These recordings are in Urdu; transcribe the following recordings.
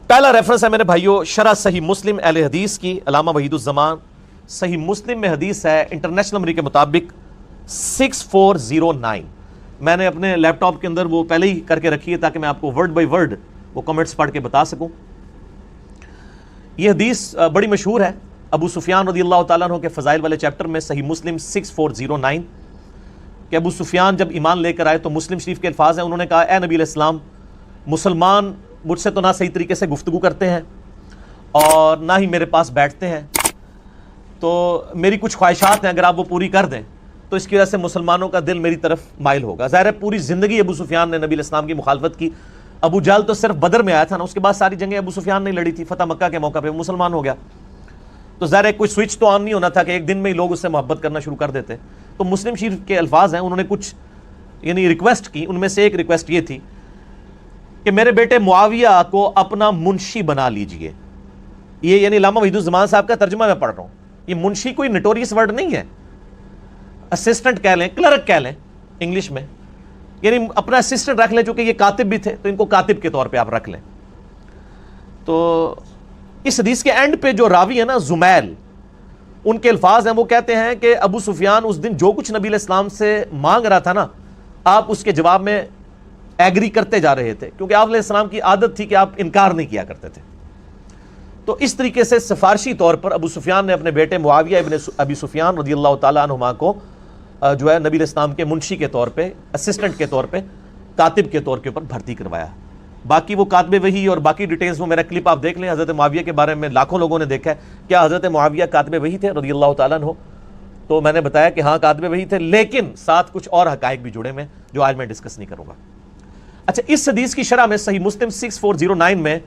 پہلا ریفرنس ہے میرے بھائیو شرح صحیح مسلم اہل حدیث کی، علامہ وحید الزمان۔ صحیح مسلم میں حدیث ہے انٹرنیشنل نمبر کے مطابق 6409۔ میں نے اپنے لیپ ٹاپ کے اندر وہ پہلے ہی کر کے رکھی ہے تاکہ میں آپ کو ورڈ بائی ورڈ وہ کمنٹس پڑھ کے بتا سکوں۔ یہ حدیث بڑی مشہور ہے، ابو سفیان رضی اللہ تعالیٰ عنہ کے فضائل والے چیپٹر میں صحیح مسلم 6409 کہ ابو سفیان جب ایمان لے کر آئے تو مسلم شریف کے الفاظ ہیں، انہوں نے کہا اے نبی علیہ السلام، مسلمان مجھ سے تو نہ صحیح طریقے سے گفتگو کرتے ہیں اور نہ ہی میرے پاس بیٹھتے ہیں، تو میری کچھ خواہشات ہیں، اگر آپ وہ پوری کر دیں تو اس کی وجہ سے مسلمانوں کا دل میری طرف مائل ہوگا۔ ظاہر ہے پوری زندگی ابو سفیان نے نبی علیہ السلام کی مخالفت کی۔ ابو جہل تو صرف بدر میں آیا تھا نا، اس کے بعد ساری جنگیں ابو سفیان نے لڑی تھی، فتح مکہ کے موقع پہ وہ مسلمان ہو گیا، تو ظاہر ہے کوئی سوئچ تو آن نہیں ہونا تھا کہ ایک دن میں ہی لوگ اس سے محبت کرنا شروع کر دیتے۔ تو مسلم شریف کے الفاظ ہیں، انہوں نے کچھ یعنی ریکویسٹ کی، ان میں سے ایک ریکویسٹ یہ تھی کہ میرے بیٹے معاویہ کو اپنا منشی بنا لیجئے۔ یہ یعنی علامہ وحید الزمان صاحب کا ترجمہ میں پڑھ رہا ہوں، یہ منشی کوئی نٹوریس ورڈ نہیں ہے، اسسٹنٹ کہہ لیں، کلرک کہہ لیں انگلش میں، یعنی اپنا اسسٹنٹ رکھ لیں، چونکہ یہ کاتب بھی تھے تو ان کو کاتب کے طور پہ آپ رکھ لیں۔ تو اس حدیث کے اینڈ پہ جو راوی ہے نا زمیل، ان کے الفاظ ہیں، وہ کہتے ہیں کہ ابو سفیان اس دن جو کچھ نبی علیہ السلام سے مانگ رہا تھا نا، آپ اس کے جواب میں ایگری کرتے جا رہے تھے، کیونکہ آپ علیہ السلام کی عادت تھی کہ آپ انکار نہیں کیا کرتے تھے۔ تو اس طریقے سے سفارشی طور پر ابو سفیان نے اپنے بیٹے معاویہ ابن ابی سفیان رضی اللہ تعالیٰ عنہما کو جو ہے نبی علیہ السلام کے منشی کے طور پہ، اسسٹنٹ کے طور پہ، کاتب کے طور کے اوپر بھرتی کروایا۔ باقی وہ کاتب وحی اور باقی ڈیٹیلز وہ میرا کلپ آپ دیکھ لیں، حضرت معاویہ کے بارے میں لاکھوں لوگوں نے دیکھا ہے، کیا حضرت معاویہ کاتب وحی تھے رضی اللہ تعالیٰ عنہ؟ تو میں نے بتایا کہ ہاں کاتب وحی تھے، لیکن ساتھ کچھ اور حقائق بھی جڑے میں جو آج میں ڈسکس نہیں کروں گا۔ اچھا، اس حدیث کی شرح میں صحیح مسلم 6409 میں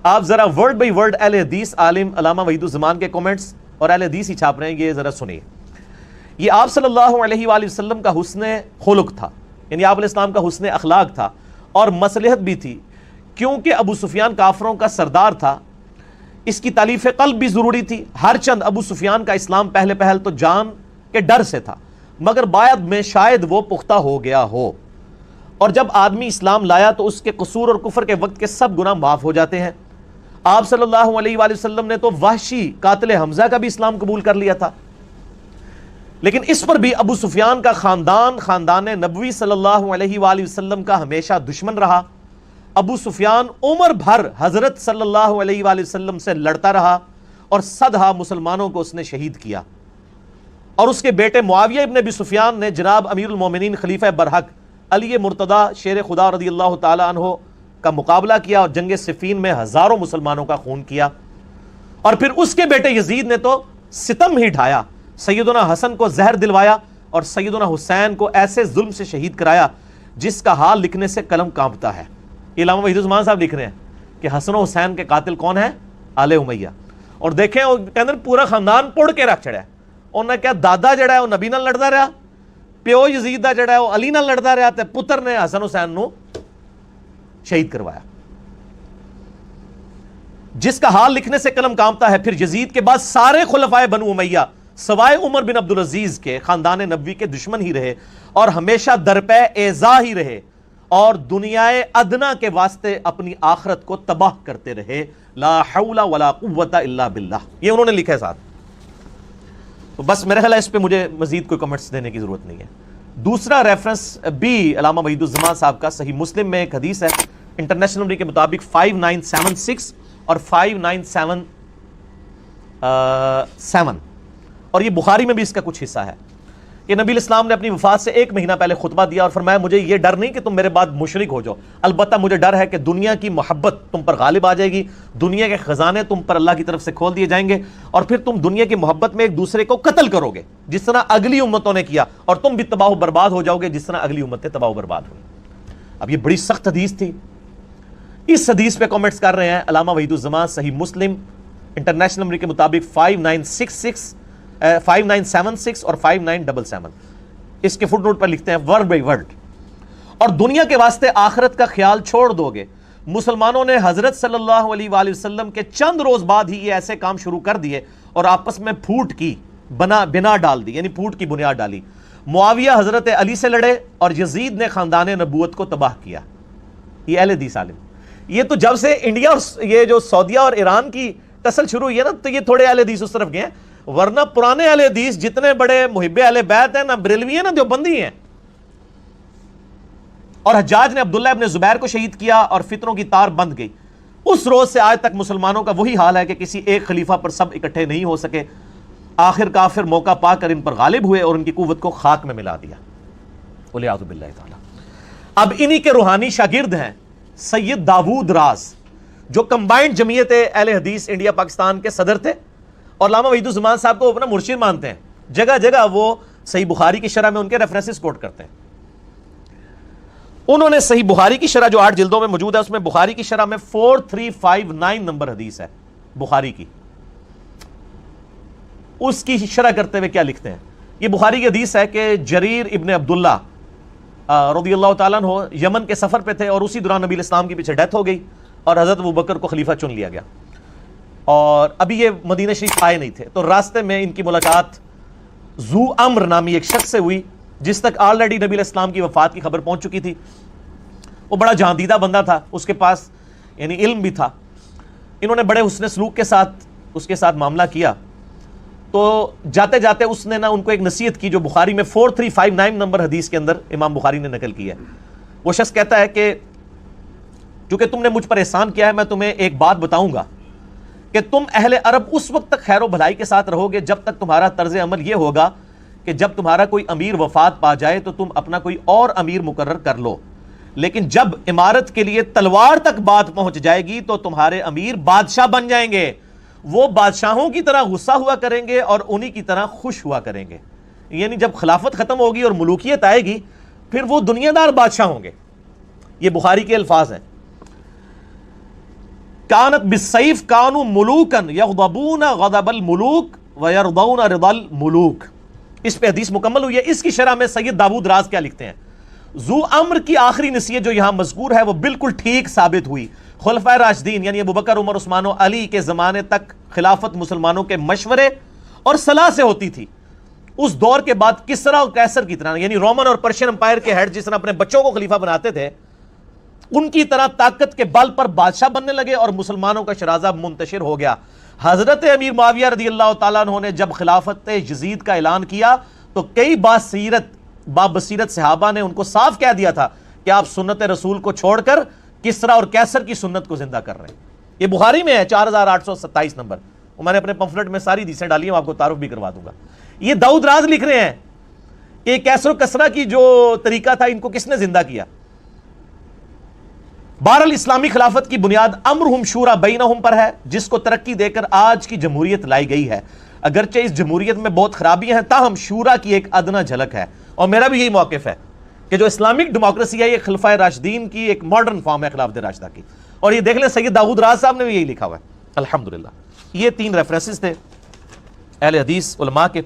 آپ ذرا ورڈ بائی ورڈ اہل حدیث عالم علامہ وحید الزمان کے کومنٹس، اور اہل حدیث ہی چھاپ رہے ہیں، یہ ذرا سنیے۔ یہ آپ صلی اللہ علیہ وآلہ وسلم کا حسن خلق تھا، یعنی آپ علیہ السلام کا حسن اخلاق تھا اور مصلحت بھی تھی، کیونکہ ابو سفیان کافروں کا سردار تھا، اس کی تالیف قلب بھی ضروری تھی۔ ہر چند ابو سفیان کا اسلام پہلے پہل تو جان کے ڈر سے تھا، مگر بعد میں شاید وہ پختہ ہو گیا ہو، اور جب آدمی اسلام لایا تو اس کے قصور اور کفر کے وقت کے سب گناہ معاف ہو جاتے ہیں۔ آپ صلی اللہ علیہ وآلہ وسلم نے تو وحشی قاتل حمزہ کا بھی اسلام قبول کر لیا تھا، لیکن اس پر بھی ابو سفیان کا خاندان نبوی صلی اللہ علیہ وآلہ وسلم کا ہمیشہ دشمن رہا۔ ابو سفیان عمر بھر حضرت صلی اللہ علیہ وآلہ وسلم سے لڑتا رہا اور صدہا مسلمانوں کو اس نے شہید کیا، اور اس کے بیٹے معاویہ ابن ابی سفیان نے جناب امیر المومنین خلیفہ برحق علی مرتضی شیر خدا رضی اللہ تعالی عنہ کا مقابلہ کیا اور جنگ صفین میں ہزاروں مسلمانوں کا خون کیا، اور پھر اس کے بیٹے یزید نے تو ستم ہی ڈھایا، سیدنا حسن کو زہر دلوایا اور سیدنا حسین کو ایسے ظلم سے شہید کرایا جس کا حال لکھنے سے قلم کانپتا ہے۔ یہ علامہ وحید الزمان صاحب لکھ رہے ہیں کہ حسن و حسین کے قاتل کون ہیں؟ آل امیہ، اور دیکھیں وہ کہتے ہیں پورا خاندان پڑ کے رکھ چڑھا ہے، انہوں نے کیا دادا جڑا ہے وہ نبی نال لڑتا رہا، پیو یزید دا جڑا ہے وہ علی نال لڑتا رہا، تے پتر نے حسن حسین نو شہید کروایا، جس کا حال لکھنے سے قلم کانپتا ہے۔ پھر یزید کے بعد سارے خلفائے بنو امیہ سوائے عمر بن عبدالعزیز کے خاندان نبوی کے دشمن ہی رہے اور ہمیشہ درپے ایذا ہی رہے، اور دنیا ادنا کے واسطے اپنی آخرت کو تباہ کرتے رہے، لا حول ولا قوت الا باللہ، یہ انہوں نے لکھا ہے ساتھ۔ تو بس میرے خیال ہے اس پہ مجھے مزید کوئی کمنٹس دینے کی ضرورت نہیں ہے۔ دوسرا ریفرنس بھی علامہ وحید الزمان صاحب کا صحیح مسلم میں ایک حدیث ہے انٹرنیشنل نمبر کے مطابق 5976 اور 5977، اور یہ بخاری میں بھی اس کا کچھ حصہ ہے کہ نبی الاسلام نے اپنی وفات سے 1 مہینہ پہلے خطبہ دیا اور فرمایا مجھے یہ ڈر نہیں کہ تم میرے بعد مشرک ہو جاؤ، البتہ مجھے ڈر ہے کہ دنیا کی محبت تم پر غالب آ جائے گی، دنیا کے خزانے تم پر اللہ کی طرف سے کھول دیے جائیں گے، اور پھر تم دنیا کی محبت میں ایک دوسرے کو قتل کرو گے جس طرح اگلی امتوں نے کیا، اور تم بھی تباہ و برباد ہو جاؤ گے جس طرح اگلی امتیں تباہ و برباد ہوئی۔ اب یہ بڑی سخت حدیث تھی، اس حدیث پہ کامنٹس کر رہے ہیں علامہ وحید الزمان صحیح مسلم انٹرنیشنل نمبر کے مطابق 5976 اور 5977، اس کے فٹ نوٹ پر لکھتے ہیں ورڈ بائی ورڈ، اور دنیا کے واسطے آخرت کا خیال چھوڑ دو گے۔ مسلمانوں نے حضرت صلی اللہ علیہ وآلہ وسلم کے چند روز بعد ہی یہ ایسے کام شروع کر دیے اور آپس میں پھوٹ کی بنا ڈال دی، یعنی پھوٹ کی بنیاد ڈالی۔ معاویہ حضرت علی سے لڑے اور یزید نے خاندان نبوت کو تباہ کیا۔ یہ اہل حدیث عالم یہ تو جب سے انڈیا اور یہ جو سعودیہ اور ایران کی ٹسل شروع ہوئی ہے نا تو یہ تھوڑے اہل حدیث اس طرف گئے ہیں، ورنہ پرانے اہل حدیث جتنے بڑے محب اہل بیت ہیں، نہ بریلوی ہیں نہ دیوبندی ہیں. اور حجاج نے عبداللہ ابن زبیر کو شہید کیا اور فتنوں کی تار بند گئی. اس روز سے آج تک مسلمانوں کا وہی حال ہے کہ کسی ایک خلیفہ پر سب اکٹھے نہیں ہو سکے. آخر کافر موقع پا کر ان پر غالب ہوئے اور ان کی قوت کو خاک میں ملا دیا. والعیاذ باللہ تعالی. اب انہی کے روحانی شاگرد ہیں سید داود راز، جو کمبائنڈ جمعیت اہل حدیث انڈیا پاکستان کے صدر تھے اور علامہ وحید الزمان صاحب کو اپنا مرشد مانتے ہیں. جگہ جگہ وہ صحیح بخاری کی شرح میں ان کے ریفرنسز کوٹ کرتے ہیں. انہوں نے صحیح بخاری کی شرح جو 8 جلدوں میں موجود ہے، اس میں بخاری کی شرح میں 4359 نمبر حدیث ہے بخاری کی. اس کی شرح کرتے ہوئے کیا لکھتے ہیں؟ یہ بخاری کی حدیث ہے کہ جریر ابن عبداللہ رضی اللہ تعالیٰ عنہ یمن کے سفر پہ تھے اور اسی دوران نبی الاسلام کی پیچھے ڈیتھ ہو گئی اور حضرت ابوبکر کو خلیفہ چن لیا گیا. اور ابھی یہ مدینہ شریف آئے نہیں تھے، تو راستے میں ان کی ملاقات ذو امر نامی ایک شخص سے ہوئی جس تک آلریڈی نبی الاسلام کی وفات کی خبر پہنچ چکی تھی. وہ بڑا جہاندیدہ بندہ تھا، اس کے پاس یعنی علم بھی تھا. انہوں نے بڑے حسن سلوک کے ساتھ اس کے ساتھ معاملہ کیا. تو جاتے جاتے اس نے ان کو ایک نصیحت کی جو بخاری میں 4359 نمبر حدیث کے اندر امام بخاری نے نقل کی ہے. وہ شخص کہتا ہے کہ چونکہ تم نے مجھ پر احسان کیا ہے، میں تمہیں ایک بات بتاؤں گا کہ تم اہل عرب اس وقت تک خیر و بھلائی کے ساتھ رہو گے جب تک تمہارا طرز عمل یہ ہوگا کہ جب تمہارا کوئی امیر وفات پا جائے تو تم اپنا کوئی اور امیر مقرر کر لو، لیکن جب عمارت کے لیے تلوار تک بات پہنچ جائے گی تو تمہارے امیر بادشاہ بن جائیں گے. وہ بادشاہوں کی طرح غصہ ہوا کریں گے اور انہی کی طرح خوش ہوا کریں گے. یعنی جب خلافت ختم ہوگی اور ملوکیت آئے گی پھر وہ دنیا دار بادشاہ ہوں گے. یہ بخاری کے الفاظ ہیں. کانت بالسیف کانوا ملوکا یغضبون غضب الملوک ویرضون رضا الملوک. اس پہ حدیث مکمل ہوئی ہے. اس کی شرح میں سید داود راز کیا لکھتے ہیں؟ ذو امر کی آخری نصیحت جو یہاں مذکور ہے وہ بالکل ٹھیک ثابت ہوئی. خلفائے راشدین یعنی ابوبکر، عمر، عثمان و علی کے زمانے تک خلافت مسلمانوں کے مشورے اور صلاح سے ہوتی تھی. اس دور کے بعد کسرا اور قیصر کی طرح یعنی رومن اور پرشین امپائر کے ہیڈ جس طرح اپنے بچوں کو خلیفہ بناتے تھے، ان کی طرح طاقت کے بل پر بادشاہ بننے لگے اور مسلمانوں کا شرازہ منتشر ہو گیا. حضرت امیر معاویہ رضی اللہ تعالیٰ عنہ نے جب خلافت یزید کا اعلان کیا تو کئی بابصیرت صحابہ نے ان کو صاف کہہ دیا تھا کہ آپ سنت رسول کو چھوڑ کر کسرا اور قیصر کی سنت کو زندہ کر رہے ہیں. یہ بخاری میں ہے 4827 نمبر. میں نے اپنے پمفلٹ میں ساری حدیثیں ڈالی ہیں، آپ کو تعارف بھی کروا دوں گا. یہ داؤد راز لکھ رہے ہیں کہ قیصر و کسرا کی جو طریقہ تھا ان کو کس نے زندہ کیا. بہرحال اسلامی خلافت کی بنیاد امرہم شورا بینہم پر ہے، جس کو ترقی دے کر آج کی جمہوریت لائی گئی ہے. اگرچہ اس جمہوریت میں بہت خرابیاں ہیں تاہم شورا کی ایک ادنا جھلک ہے. اور میرا بھی یہی موقف ہے کہ جو اسلامک ڈیموکریسی ہے یہ خلفائے راشدین کی ایک ماڈرن فارم ہے خلافت راشدہ کی. اور یہ دیکھ لیں سید داؤد راز صاحب نے بھی یہی لکھا ہوا ہے الحمدللہ. یہ 3 ریفرنسز تھے اہل حدیث علماء کے.